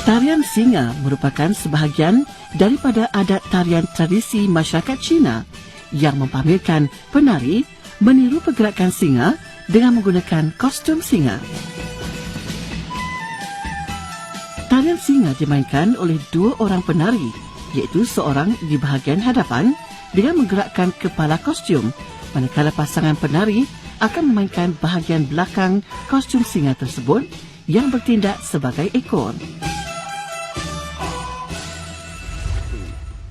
Tarian singa merupakan sebahagian daripada adat tarian tradisi masyarakat Cina yang mempamerkan penari meniru pergerakan singa dengan menggunakan kostum singa. Tarian singa dimainkan oleh dua orang penari, iaitu seorang di bahagian hadapan dengan menggerakkan kepala kostum, manakala pasangan penari akan memainkan bahagian belakang kostum singa tersebut yang bertindak sebagai ekor.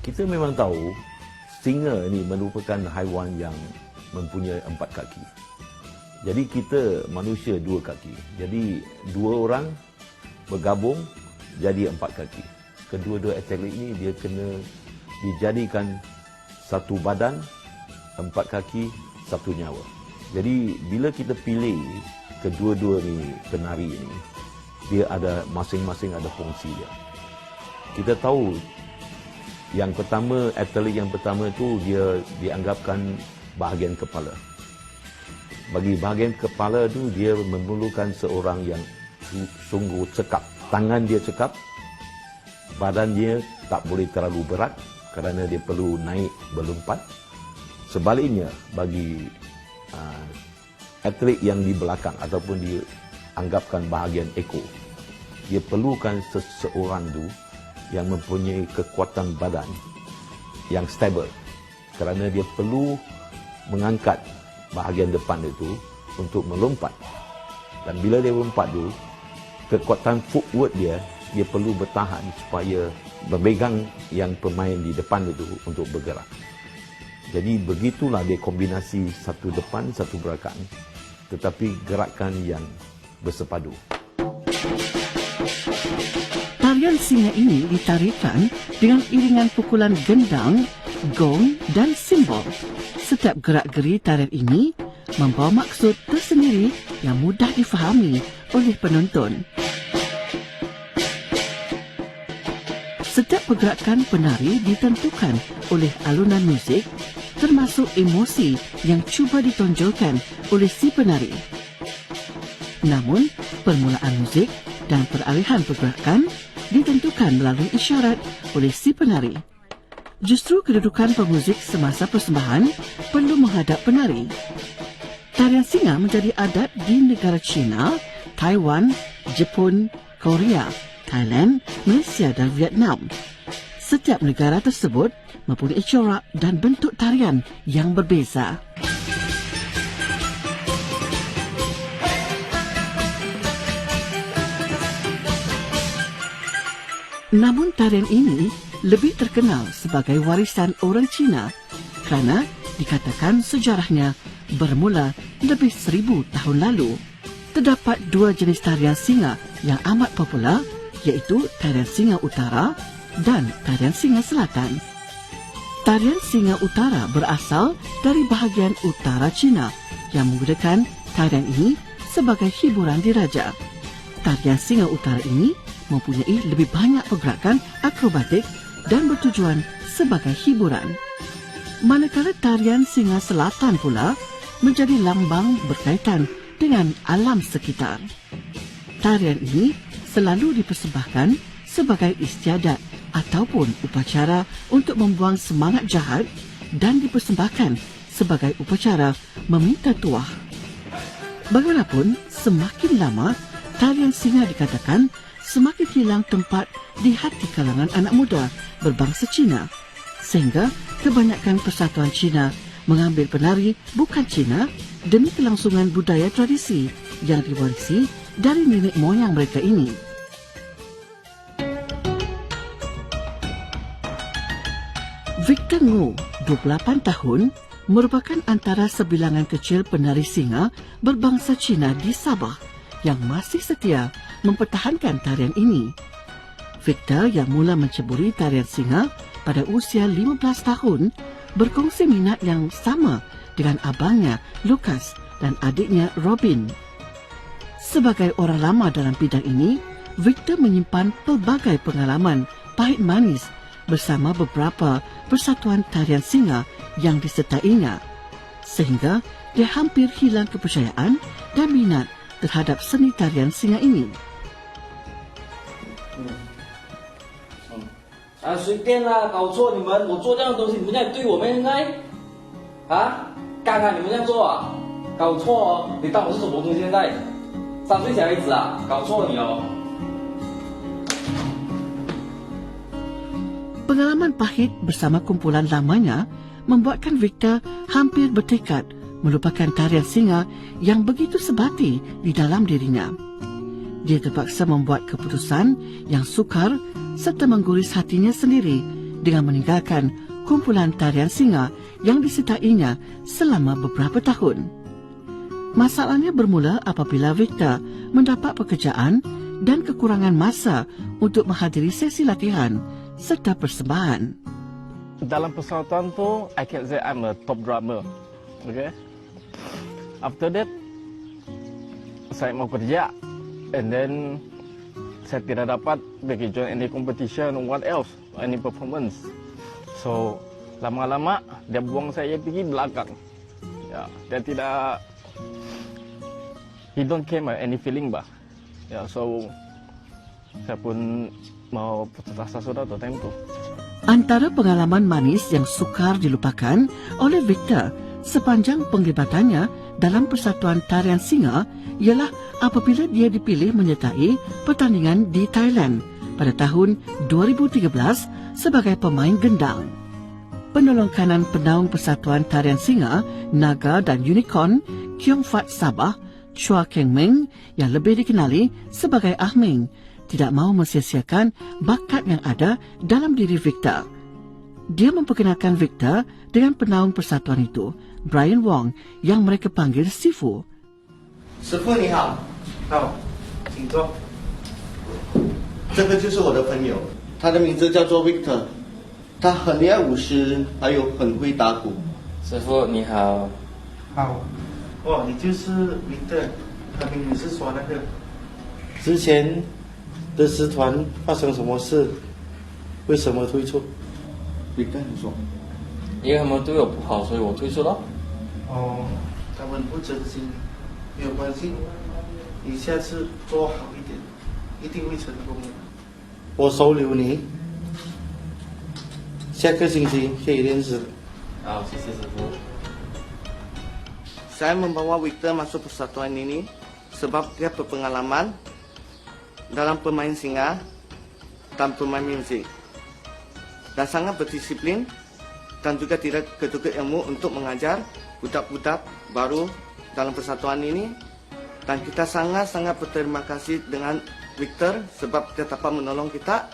Kita memang tahu singa ini merupakan haiwan yang mempunyai 4 kaki. Jadi kita manusia 2 kaki. Jadi 2 orang bergabung jadi 4 kaki. Kedua-dua atlet ini dia kena dijadikan satu badan, 4 kaki, 1 nyawa. Jadi bila kita pilih kedua-dua ni penari ini, dia ada masing-masing ada fungsi dia. Kita tahu yang pertama, atlet yang pertama itu dia dianggapkan bahagian kepala. Bagi bahagian kepala itu dia memerlukan seorang yang sungguh cekap. Tangan dia cekap, badan dia tak boleh terlalu berat kerana dia perlu naik berlompat. Sebaliknya bagi atlet yang di belakang ataupun dianggapkan bahagian ekor, dia perlukan seseorang itu yang mempunyai kekuatan badan yang stabil kerana dia perlu mengangkat bahagian depan itu untuk melompat. Dan bila dia melompat itu, kekuatan footwork dia perlu bertahan supaya berpegang yang pemain di depan itu untuk bergerak. Jadi begitulah dia kombinasi satu depan, satu belakang, tetapi gerakan yang bersepadu. Tarian singa ini ditarikan dengan iringan pukulan gendang, gong dan simbol. Setiap gerak-geri tarian ini membawa maksud tersendiri yang mudah difahami oleh penonton. Setiap pergerakan penari ditentukan oleh alunan muzik, termasuk emosi yang cuba ditonjolkan oleh si penari. Namun, permulaan muzik dan peralihan pergerakan ditentukan melalui isyarat oleh si penari. Justru kedudukan pemuzik semasa persembahan perlu menghadap penari. Tarian singa menjadi adat di negara China, Taiwan, Jepun, Korea, Thailand, Malaysia dan Vietnam. Setiap negara tersebut mempunyai corak dan bentuk tarian yang berbeza. Namun tarian ini lebih terkenal sebagai warisan orang Cina kerana dikatakan sejarahnya bermula lebih 1000 tahun lalu. Terdapat 2 jenis tarian singa yang amat popular, iaitu tarian singa utara dan tarian singa selatan. Tarian singa utara berasal dari bahagian utara Cina yang menggunakan tarian ini sebagai hiburan diraja. Tarian singa utara ini mempunyai lebih banyak pergerakan akrobatik dan bertujuan sebagai hiburan. Manakala tarian singa selatan pula menjadi lambang berkaitan dengan alam sekitar. Tarian ini selalu dipersembahkan sebagai istiadat ataupun upacara untuk membuang semangat jahat dan dipersembahkan sebagai upacara meminta tuah. Bagaimanapun, semakin lama tarian singa dikatakan semakin hilang tempat di hati kalangan anak muda berbangsa Cina, sehingga kebanyakan persatuan Cina mengambil penari bukan Cina demi kelangsungan budaya tradisi yang diwarisi dari nenek moyang mereka ini. Victor Ngo, 28 tahun, merupakan antara sebilangan kecil penari singa berbangsa Cina di Sabah yang masih setia mempertahankan tarian ini. Victor yang mula menceburi tarian singa pada usia 15 tahun berkongsi minat yang sama dengan abangnya Lucas dan adiknya Robin. Sebagai orang lama dalam bidang ini, Victor menyimpan pelbagai pengalaman pahit manis bersama beberapa persatuan tarian singa yang disertainya, sehingga dia hampir hilang kepercayaan dan minat terhadap seni tarian singa ini. 啊，随便啦，搞错你们，我做这样的东西，你们这样对我们现在，啊，刚刚你们这样做啊，搞错哦，你当我是什么东西现在？3岁小孩子啊，搞错你哦。Pengalaman pahit bersama kumpulan lamanya membuatkan Victor hampir bertekad melupakan tarian singa yang begitu sebati di dalam dirinya. Dia terpaksa membuat keputusan yang sukar serta mengguris hatinya sendiri dengan meninggalkan kumpulan tarian singa yang disertainya selama beberapa tahun. Masalahnya bermula apabila Victor mendapat pekerjaan dan kekurangan masa untuk menghadiri sesi latihan serta persembahan. Dalam persatuan tu, I can say I'm a top drummer. Okay. After that, saya mau kerja, and then saya tidak dapat pergi join any competition, what else, any performance. So lama-lama dia buang saya pergi belakang. Ya, dia tidak, he don't care any feeling bah. Ya, so saya pun mau putus asa sudah tuh time tu. Antara pengalaman manis yang sukar dilupakan oleh Victor sepanjang penglibatannya dalam Persatuan Tarian Singa ialah apabila dia dipilih menyertai pertandingan di Thailand pada tahun 2013 sebagai pemain gendang. Penolong kanan penaung Persatuan Tarian Singa, Naga dan Unicorn, Kiong Fat Sabah, Chua Keng Meng yang lebih dikenali sebagai Ah Meng, tidak mahu mensia-siakan bakat yang ada dalam diri Victor. Dia memperkenalkan Victor dengan penaung persatuan itu, Brian Wong, yang mereka panggil Sifu. 师傅你好，好，请坐。这个就是我的朋友，他的名字叫做 Victor， 他很厉害舞狮，还有很会打鼓。师傅你好。好，哦，你就是 Victor， 他明明是说那个之前的师团发生什么事？为什么退出？ Victor 你说，因为他们对我不好，所以我退出了。哦，他们不真心，没有关系，你下次做好一点，一定会成功的。我收留你，下个星期可以练习。好，谢谢师傅。 Saya membawa Victor masuk persatuan ini sebab dia berpengalaman dalam pemain singa dan pemain musik, dan sangat berdisiplin dan juga tidak ketukar ilmu untuk mengajar budak-budak baru dalam persatuan ini. Dan kita sangat-sangat berterima kasih dengan Victor sebab dia dapat menolong kita.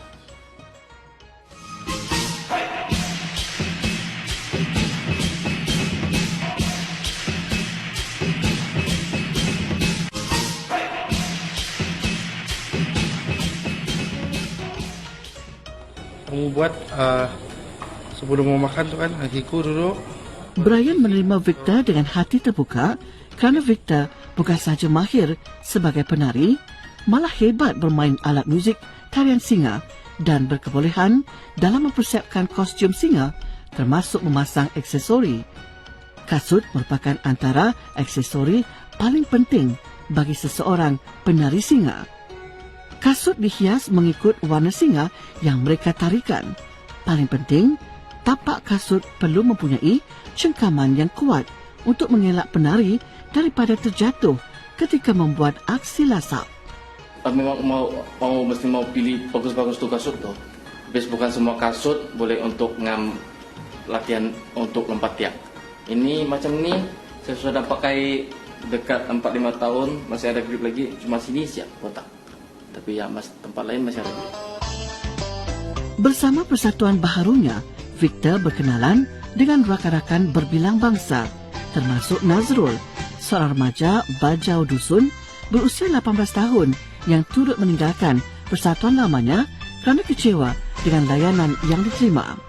Kamu buat sebelum mau makan tuh kan kakiku dulu. Brian menerima Victor dengan hati terbuka kerana Victor bukan sahaja mahir sebagai penari, malah hebat bermain alat muzik tarian singa dan berkebolehan dalam mempersiapkan kostum singa termasuk memasang aksesori. Kasut merupakan antara aksesori paling penting bagi seseorang penari singa. Kasut dihias mengikut warna singa yang mereka tarikan. Paling penting, tapak kasut perlu mempunyai cengkaman yang kuat untuk mengelak penari daripada terjatuh ketika membuat aksi lasak. Memang mesti mau pilih bagus-bagus tuh kasut tuh. Habis bukan semua kasut boleh untuk latihan untuk lompat tiang. Ini macam ini saya sudah pakai dekat 4-5 tahun, masih ada grip lagi, cuma sini siap kotak. Tapi ya tempat lain masih ada grip. Bersama persatuan baharunya, Victor berkenalan dengan rakan-rakan berbilang bangsa, termasuk Nazrul, seorang remaja Bajau Dusun berusia 18 tahun yang turut meninggalkan persatuan lamanya kerana kecewa dengan layanan yang diterima.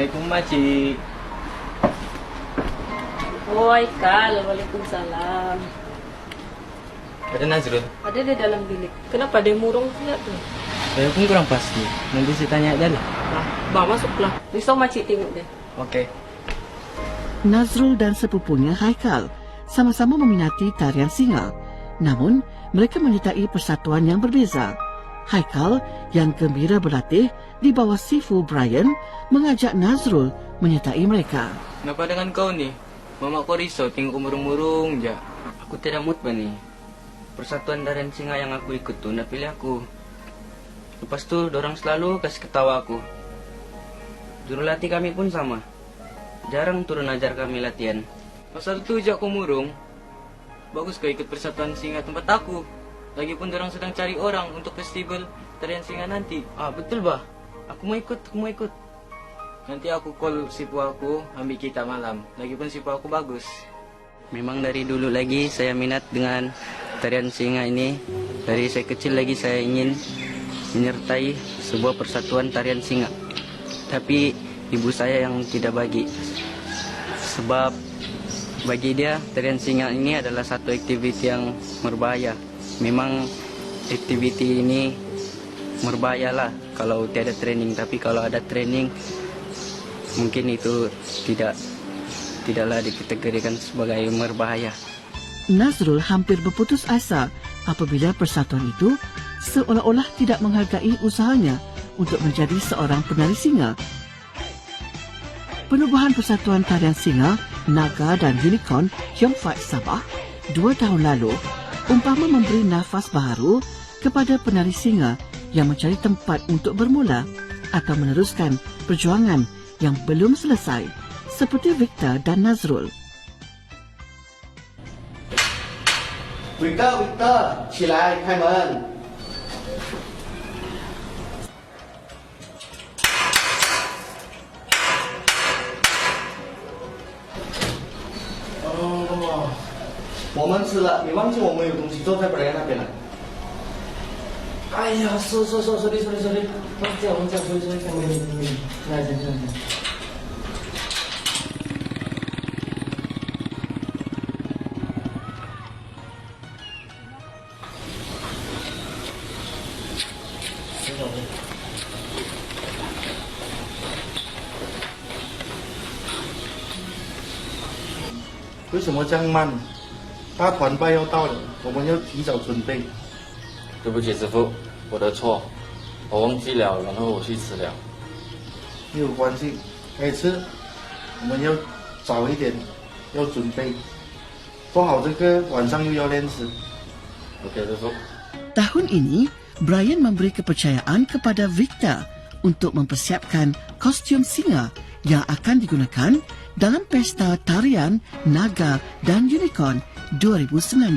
Assalamualaikum Makcik. Waalaikumsalam. Waalaikumsalam. Ada Nazrul? Ada di dalam bilik. Kenapa dia murung pula tu? Saya pun kurang pasti. Nanti saya tanya aja lah. Nah, bang masuklah. Risau makcik tengok dia. Okey. Nazrul dan sepupunya Haikal sama-sama meminati tarian singa. Namun, mereka menyertai persatuan yang berbeza. Haikal yang gembira berlatih di bawah Sifu Brian mengajak Nazrul menyertai mereka. Kenapa dengan kau ni? Mama kau risau tengok murung-murung je. Aku tidak mood ni. Persatuan tarian singa yang aku ikut tu nak pilih aku. Lepas tu, dorang selalu kasih ketawa aku. Jurulatih kami pun sama. Jarang turun ajar kami latihan. Pasal tu je aku murung. Bagus kau ikut persatuan singa tempat aku. Lagipun dorang sedang cari orang untuk festival tarian singa nanti. Betul bah. Aku mau ikut. Nanti aku call sipu aku ambil kita malam. Lagipun sipu aku bagus. Memang dari dulu lagi saya minat dengan tarian singa ini. Dari saya kecil lagi saya ingin menyertai sebuah persatuan tarian singa. Tapi ibu saya yang tidak bagi. Sebab bagi dia tarian singa ini adalah satu aktiviti yang berbahaya. Memang aktiviti ini berbahayalah kalau tiada training. Tapi kalau ada training mungkin itu tidaklah dikategorikan sebagai berbahaya. Nazrul hampir berputus asa apabila persatuan itu seolah-olah tidak menghargai usahanya untuk menjadi seorang penari singa. Penubuhan Persatuan Tarian Singa, Naga dan Unicorn Hyongfat Sabah 2 tahun lalu umpama memberi nafas baharu kepada penari singa yang mencari tempat untuk bermula atau meneruskan perjuangan yang belum selesai, seperti Victor dan Nazrul. Victor, 起来，开门。我们吃了，你忘记我们有东西坐在本来那边了。哎呀，sorry，忘记了，sorry，来，为什么这样慢？大团拜要到了，我们要提早准备。对不起，师傅，我的错，我忘记了，然后我去吃了。没有关系，该吃，我们要早一点，要准备，做好这个晚上又要练习。OK，师傅。 Tahun ini, Brian memberi kepercayaan kepada Victor untuk mempersiapkan kostum singa yang akan digunakan dalam pesta tarian Naga dan Unicorn 2019.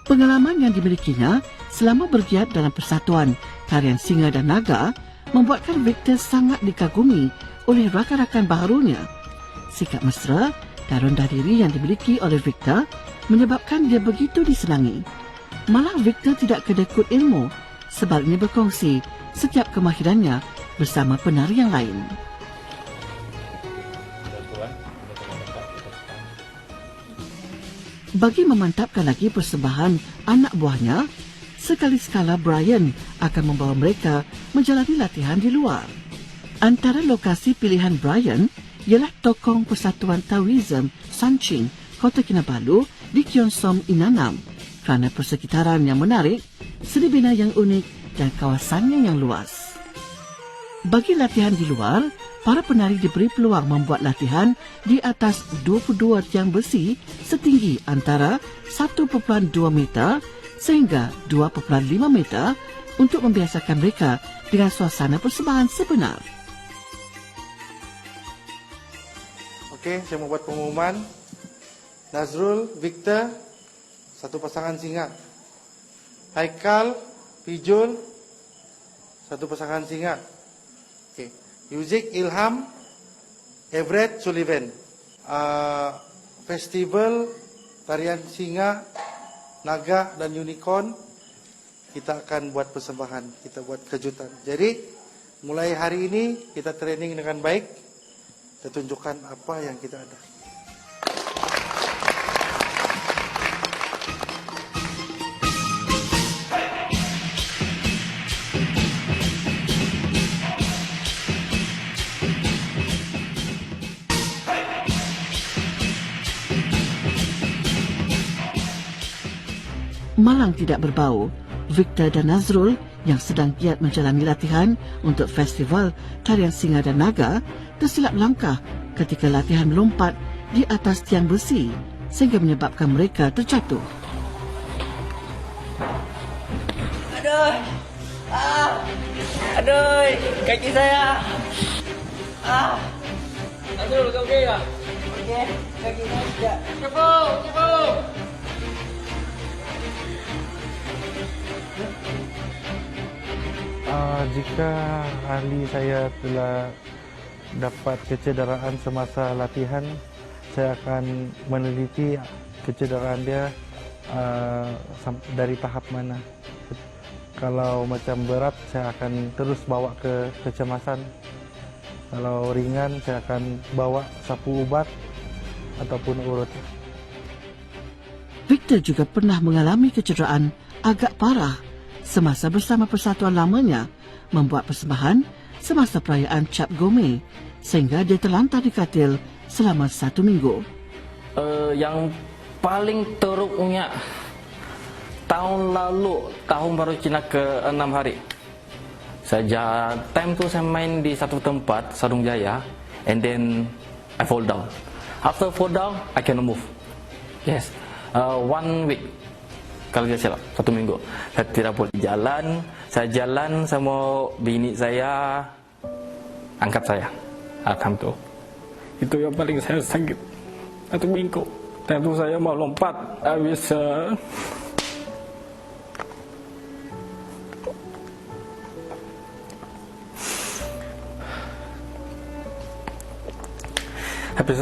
Pengalaman yang dimilikinya selama bergiat dalam persatuan tarian singa dan naga membuatkan Victor sangat dikagumi oleh rakan-rakan baharunya. Sikap mesra dan rendah diri yang dimiliki oleh Victor menyebabkan dia begitu disenangi. Malah Victor tidak kedekut ilmu, sebaliknya berkongsi setiap kemahirannya bersama penari yang lain. Bagi memantapkan lagi persembahan anak buahnya, sekali-sekala Brian akan membawa mereka menjalani latihan di luar. Antara lokasi pilihan Brian ialah Tokong Persatuan Taoism Sanching, Kota Kinabalu di Gyeongsom, Inanam, kerana persekitaran yang menarik, seni bina yang unik dan kawasannya yang luas. Bagi latihan di luar, para penari diberi peluang membuat latihan di atas 22 tiang besi setinggi antara 1.2 meter sehingga 2.5 meter untuk membiasakan mereka dengan suasana persembahan sebenar. Oke, saya mau buat pengumuman. Nazrul, Victor, satu pasangan singa. Haikal, Pijul, satu pasangan singa. Oke. Yuzik, Ilham, Everett, Sullivan. Festival tarian singa, naga dan unicorn, kita akan buat persembahan, kita buat kejutan. Jadi mulai hari ini kita training dengan baik, kita tunjukkan apa yang kita ada. malang tidak berbau, Victor dan Nazrul yang sedang giat menjalani latihan untuk festival tarian singa dan naga tersilap langkah ketika latihan melompat di atas tiang besi sehingga menyebabkan mereka terjatuh. Aduh. Aduh, kaki saya. Nazrul, kau okey tak? Okey, kaki saya tidak. Cepat. Jika ahli saya telah dapat kecederaan semasa latihan, saya akan meneliti kecederaan dia dari tahap mana. Kalau macam berat, saya akan terus bawa ke kecemasan. Kalau ringan, saya akan bawa sapu ubat ataupun urut. Victor juga pernah mengalami kecederaan agak parah semasa bersama persatuan lamanya membuat persembahan semasa perayaan Cap Gome sehingga dia terlantar di katil selama 1 minggu. Yang paling teruknya tahun lalu, tahun baru Cina ke-6 hari. Time tu saya main di satu tempat, Sarung Jaya, and then I fall down. After fall down, I cannot move. Yes, 1 week. Kalau saya silap, 1 minggu. Saya tidak boleh jalan. Saya jalan sama bini saya, angkat saya. Time tu. Itu yang paling saya sakit. 1 minggu. Time tu saya mau lompat. Habis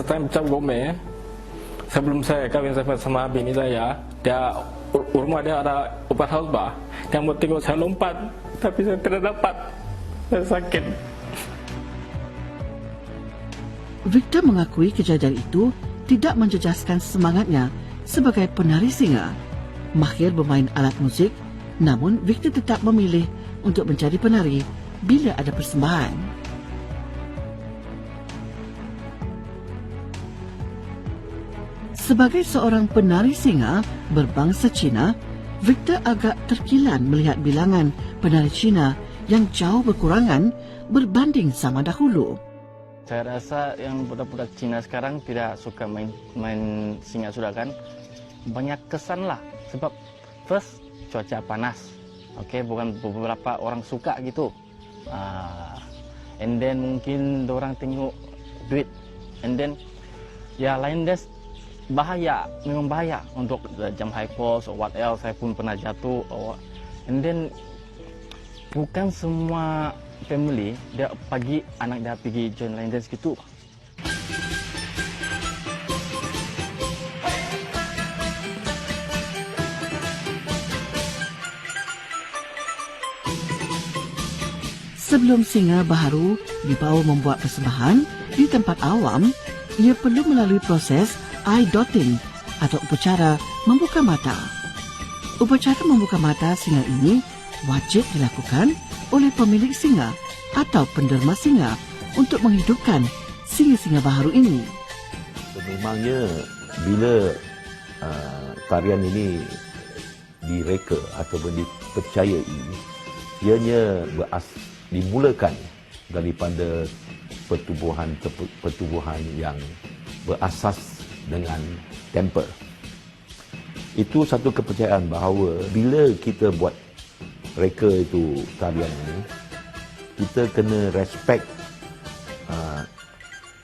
time Cap Gome, sebelum saya kahwin sama bini saya, rumah dia ada obat halba. Dia mau tengok saya lompat, tapi saya tidak dapat. Saya sakit. Victor mengakui kejadian itu tidak menjejaskan semangatnya sebagai penari singa. Mahir bermain alat musik, namun Victor tetap memilih untuk menjadi penari bila ada persembahan. Sebagai seorang penari singa berbangsa Cina, Victor agak terkilan melihat bilangan penari Cina yang jauh berkurangan berbanding zaman dahulu. Saya rasa yang budak-budak Cina sekarang tidak suka main singa sudah kan. Banyak kesan lah. Sebab first, cuaca panas. Okay, bukan beberapa orang suka gitu. And then mungkin orang tengok duit. And then ya lain des bahaya, memang bahaya untuk jam high post or what else. Saya pun pernah jatuh. And then bukan semua family dia pagi anak dia pergi join line dance gitu. Sebelum singa baharu dibawa membuat persembahan di tempat awam, ia perlu melalui proses eye dotting atau upacara membuka mata. Upacara membuka mata singa ini wajib dilakukan oleh pemilik singa atau penderma singa untuk menghidupkan singa-singa baharu ini. Memangnya bila tarian ini direka ataupun dipercayai, ianya dimulakan daripada pertubuhan yang berasas dengan temper. Itu satu kepercayaan bahawa bila kita buat reka itu tarian ini, kita kena respect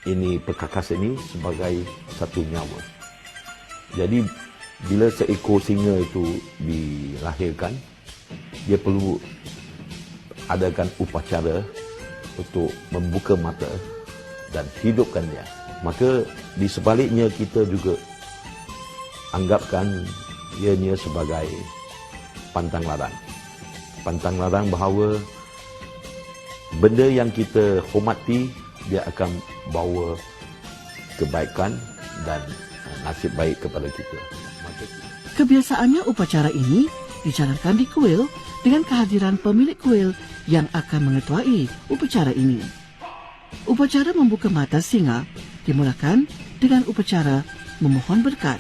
ini perkakas ini sebagai satu nyawa. Jadi bila seekor singa itu dilahirkan, dia perlu adakan upacara untuk membuka mata dan hidupkan dia. Maka di sebaliknya kita juga anggapkan ianya sebagai pantang larang. Pantang larang bahawa benda yang kita hormati dia akan bawa kebaikan dan nasib baik kepada kita. Kebiasaannya upacara ini dijalankan di kuil dengan kehadiran pemilik kuil yang akan mengetuai upacara ini. Upacara membuka mata singa dimulakan dengan upacara memohon berkat.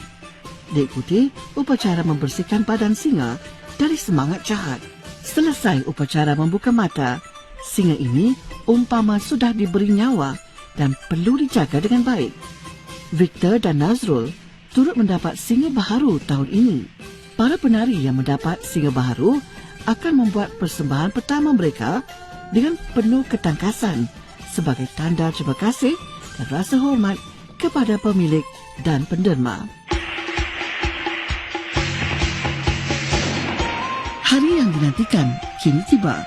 diikuti upacara membersihkan badan singa dari semangat jahat. Selesai upacara membuka mata, singa ini umpama sudah diberi nyawa dan perlu dijaga dengan baik. Victor dan Nazrul turut mendapat singa baharu tahun ini. Para penari yang mendapat singa baharu akan membuat persembahan pertama mereka dengan penuh ketangkasan sebagai tanda terima kasih dan rasa hormat kepada pemilik dan penderma. Hari yang dinantikan kini tiba.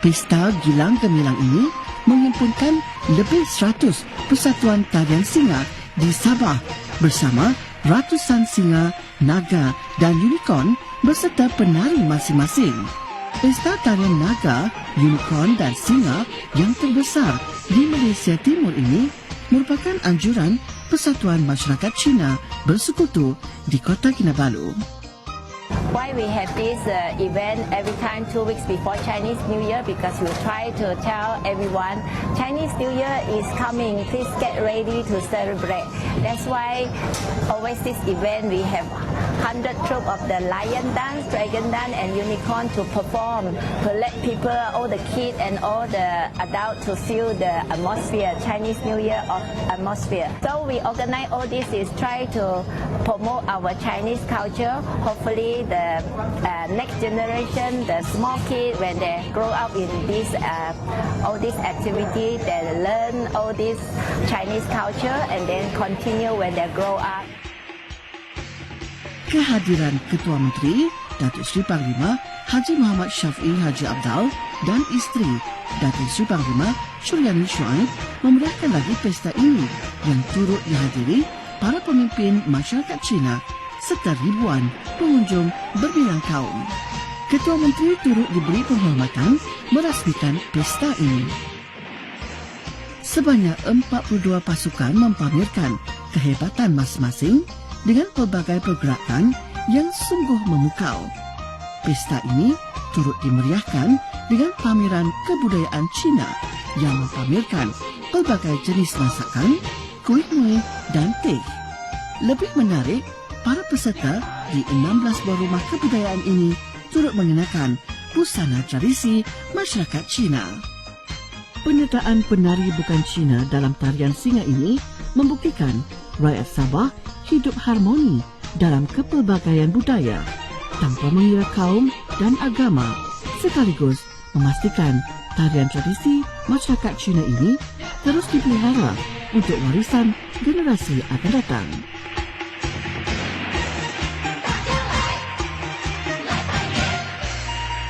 Pesta Gilang Gemilang ini menghimpunkan lebih 100 persatuan tarian singa di Sabah bersama ratusan singa, naga dan unicorn beserta penari masing-masing. Pesta tarian naga, unicorn dan singa yang terbesar di Malaysia Timur ini merupakan anjuran Persatuan Masyarakat Cina Bersekutu di Kota Kinabalu. Why we have this event every time 2 weeks before Chinese New Year? Because we try to tell everyone Chinese New Year is coming. Please get ready to celebrate. That's why always this event we have 100 troop of the lion dance, dragon dance, and unicorn to perform to let people, all the kids and all the adults to feel the atmosphere, Chinese New Year of atmosphere. So we organize all this is try to promote our Chinese culture. Hopefully the next generation, the small kids, when they grow up in this all this activity, they learn all this Chinese culture and then continue when they grow up. Kehadiran Ketua Menteri Datuk Seri Panglima Haji Muhammad Syafiee Haji Abdal dan isteri Datuk Seri Panglima Suryani Shuaib memeriahkan lagi pesta ini yang turut dihadiri para pemimpin masyarakat Cina serta ribuan pengunjung berbilang kaum. Ketua Menteri turut diberi penghormatan merasmikan pesta ini. Sebanyak 42 pasukan mempamerkan kehebatan masing-masing dengan pelbagai pergerakan yang sungguh memukau. Pesta ini turut dimeriahkan dengan pameran kebudayaan Cina yang mempamerkan pelbagai jenis masakan, kuih-muih dan teh. Lebih menarik, para peserta di 16 buah rumah kebudayaan ini turut mengenakan busana tradisi masyarakat Cina. Penyertaan penari bukan Cina dalam tarian singa ini membuktikan rakyat Sabah hidup harmoni dalam kepelbagaian budaya tanpa mengira kaum dan agama, sekaligus memastikan tarian tradisi masyarakat Cina ini terus dipelihara untuk warisan generasi akan datang.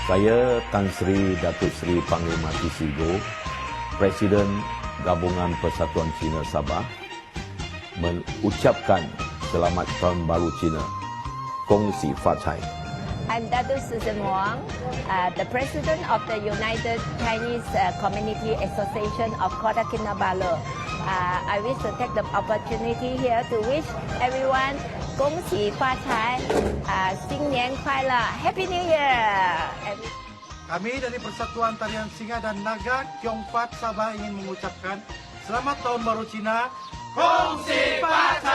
Saya Tan Sri Datuk Seri Panglima Tisigo, Presiden Gabungan Persatuan Cina Sabah, mengucapkan Selamat Tahun Baru Cina. Kong Si Fa Cai. I'm Datuk Susan Wong, the President of the United Chinese Community Association of Kota Kinabalu. I wish to take the opportunity here to wish everyone Kong Si Fa Cai, 新年快乐, Happy New Year! Kami dari Persatuan Tarian Singa dan Naga Kiong Fat Sabah ingin mengucapkan Selamat Tahun Baru Cina. Kong Si Fa Cai!